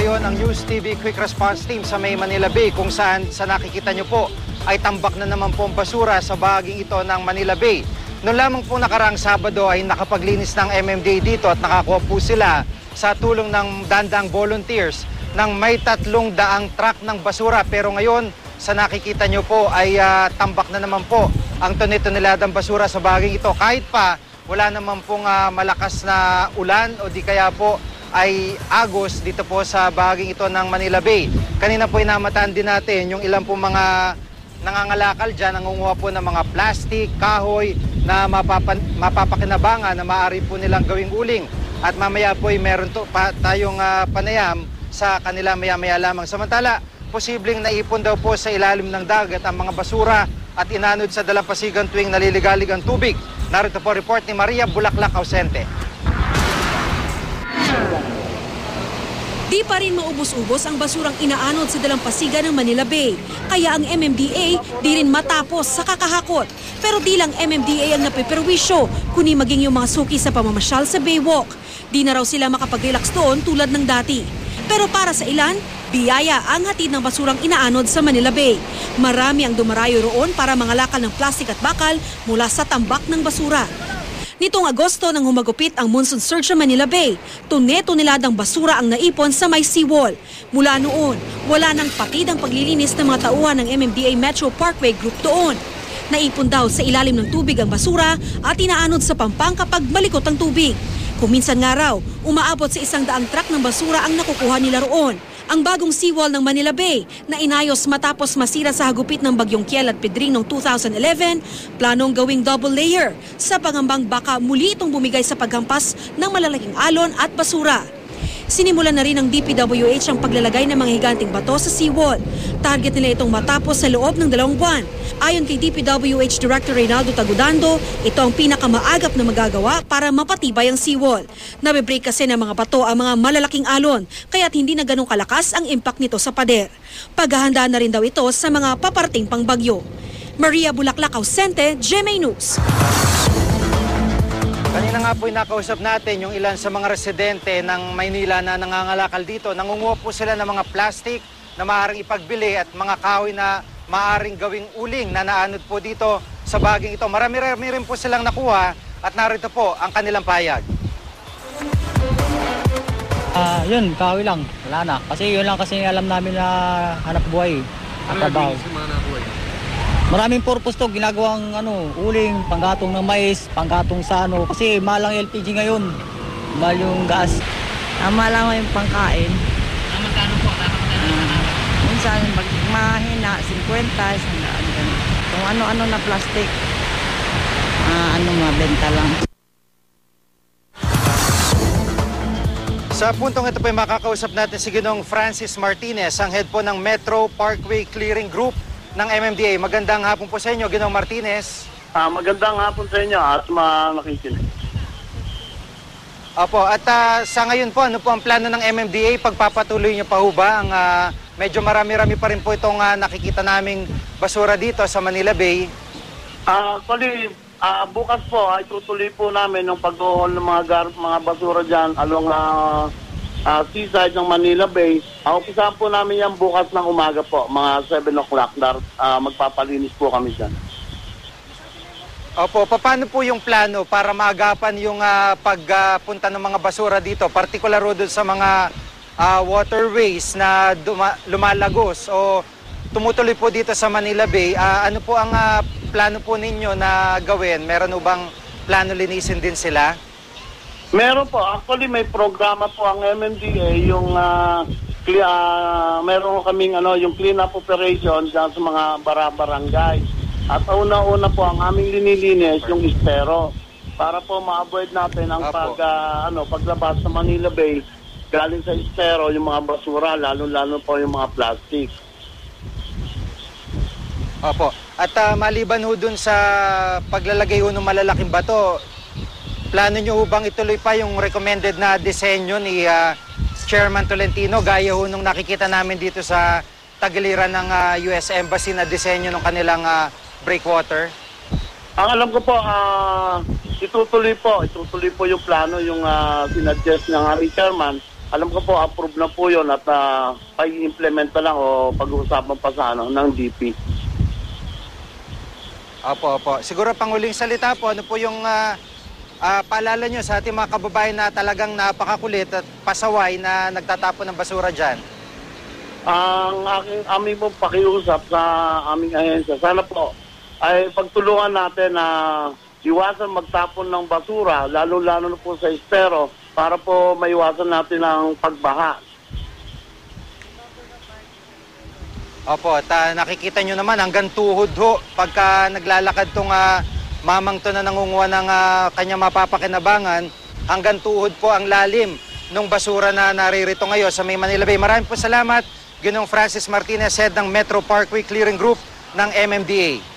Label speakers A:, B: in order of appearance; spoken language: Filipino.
A: ngayon ang News TV Quick Response Team sa May Manila Bay kung saan sa nakikita nyo po ay tambak na naman po ang basura sa bahaging ito ng Manila Bay. Noon lamang po nakaraang Sabado ay nakapaglinis ng MMDA dito at nakakuha po sila sa tulong ng dandang volunteers ng may 300 truck ng basura. Pero ngayon sa nakikita nyo po ay tambak na naman po ang toneladan basura sa bahaging ito. Kahit pa wala naman pong malakas na ulan o di kaya po ay agos dito po sa bahaging ito ng Manila Bay. Kanina po inamataan din natin yung ilang po mga nangangalakal dyan, nangunguha po ng mga plastic, kahoy na mapapakinabangan na maaari po nilang gawing uling. At mamaya po ay meron tayong panayam sa kanila maya-maya lamang. Samantala, posibleng naipon daw po sa ilalim ng dagat ang mga basura at inanod sa dalampasigan tuwing naliligalig ang tubig. Narito po report ni Maria Bulaklak Ausente.
B: Di pa rin maubos-ubos ang basurang inaanod sa dalampasigan ng Manila Bay. Kaya ang MMDA di rin matapos sa kakahakot. Pero di lang MMDA ang napiperwisyo, kundi maging yung mga suki sa pamamasyal sa Baywalk. Di na raw sila makapag-relax doon tulad ng dati. Pero para sa ilan, biyaya ang hatid ng basurang inaanod sa Manila Bay. Marami ang dumarayo roon para mangalakal ng plastik at bakal mula sa tambak ng basura. Nitong Agosto nang humagupit ang monsoon surge sa Manila Bay, toneladanang basura ang naipon sa may seawall. Mula noon, wala nang patid ang paglilinis ng mga tauhan ng MMDA Metro Parkway Group doon. Naipon daw sa ilalim ng tubig ang basura at inaanod sa pampang kapag malikot ang tubig. Kung minsan nga raw, umaabot sa 100 truck ng basura ang nakukuha nila roon. Ang bagong seawall ng Manila Bay na inayos matapos masira sa hagupit ng bagyong Kiel at Pedring noong 2011, planong gawing double layer sa pangambang baka muli itong bumigay sa paghampas ng malalaking alon at basura. Sinimulan na rin ng DPWH ang paglalagay ng mga higanting bato sa seawall. Target nila itong matapos sa loob ng 2 buwan. Ayon kay DPWH Director Reynaldo Tagudando, ito ang pinakamaagap na magagawa para mapatibay ang seawall. Nabibreak kasi ng mga bato ang mga malalaking alon, kaya't hindi na ganong kalakas ang impact nito sa pader. Paghahanda na rin daw ito sa mga paparting pang bagyo. Maria Bulaklak Ausente, GMA News.
A: Kanina nga po nakausap natin yung ilan sa mga residente ng Maynila na nangangalakal dito. Nangunguha po sila ng mga plastic na maaaring ipagbili at mga kahoy na maaaring gawing uling na naanod po dito sa bahaging ito. Marami rin po silang nakuha at narito po ang kanilang payag.
C: Yun, kahoy lang. Wala na. Kasi yun lang kasi alam namin na hanap buhay. At trabaho. Maraming purpose to, ginagawang uling, panggatong ng mais, panggatong sa kasi mahal ang LPG ngayon. Mahal yung gas.
D: Tama lang yung pangkain.
C: Magkano po?
D: Minsan mahina, 50, 100. Kung ano-ano na plastic, mabenta lang.
A: Sa puntong ito po ay makakausap natin si Ginong Francis Martinez, ang head po ng Metro Parkway Clearing Group ng MMDA. Magandang hapon po sa inyo, Ginong Martinez.
E: Magandang hapon sa inyo at nakikinig.
A: Opo, at sa ngayon po, ano po ang plano ng MMDA? Pagpapatuloy niyo pa ho ba? Medyo marami-rami pa rin po itong nakikita naming basura dito sa Manila Bay.
E: Actually, bukas po ay tutuloy po namin ng pag-uhol ng mga basura dyan along seaside ng Manila Bay. Umpisahan po namin yan bukas ng umaga po, mga 7 o'clock. Magpapalinis po kami dyan.
A: Opo, paano po yung plano para maagapan yung pagpunta ng mga basura dito? Partikular doon sa mga waterways na lumalagos o tumutuloy po dito sa Manila Bay. Ano po ang plano po ninyo na gawin? Meron po bang plano linisin din sila?
E: Meron po. Actually, may programa po ang MMDA, yung meron kaming yung clean-up operation dyan sa mga barangay. At una-una po ang aming linilinis yung estero para po ma-avoid natin ang paglabas sa Manila Bay galing sa estero yung mga basura, lalo-lalo po yung mga plastic.
A: Opo. At maliban ho dun sa paglalagay ho ng malalaking bato, plano nyo ho bang ituloy pa yung recommended na disenyo ni Chairman Tolentino gaya ho nung nakikita namin dito sa tagiliran ng US Embassy na disenyo ng kanilang breakwater?
E: Ang alam ko po, itutuloy po yung plano, yung sinuggest ng Chairman. alam ko po, approve na po yun at pag-implement na lang o pag-uusapan pa sa ng DP.
A: Opo. Siguro panguling salita po, ano po yung paalala nyo sa ating mga kababayan na talagang napakakulit at pasaway na nagtatapon ng basura dyan?
E: Ang aming po pakiusap sa aming ahensya, sana po ay pagtulungan natin na iwasan magtapon ng basura, lalo-lalo na po sa estero, para po maiwasan natin ang pagbaha.
A: Opo, at nakikita nyo naman hanggang tuhod ho pagka naglalakad tong mamang to na nangunguha ng kanyang mapapakinabangan, hanggang tuhod po ang lalim ng basura na naririto ngayon sa May Manila Bay. Maraming po salamat, Ginoong Francis Martinez, head ng Metro Parkway Clearing Group ng MMDA.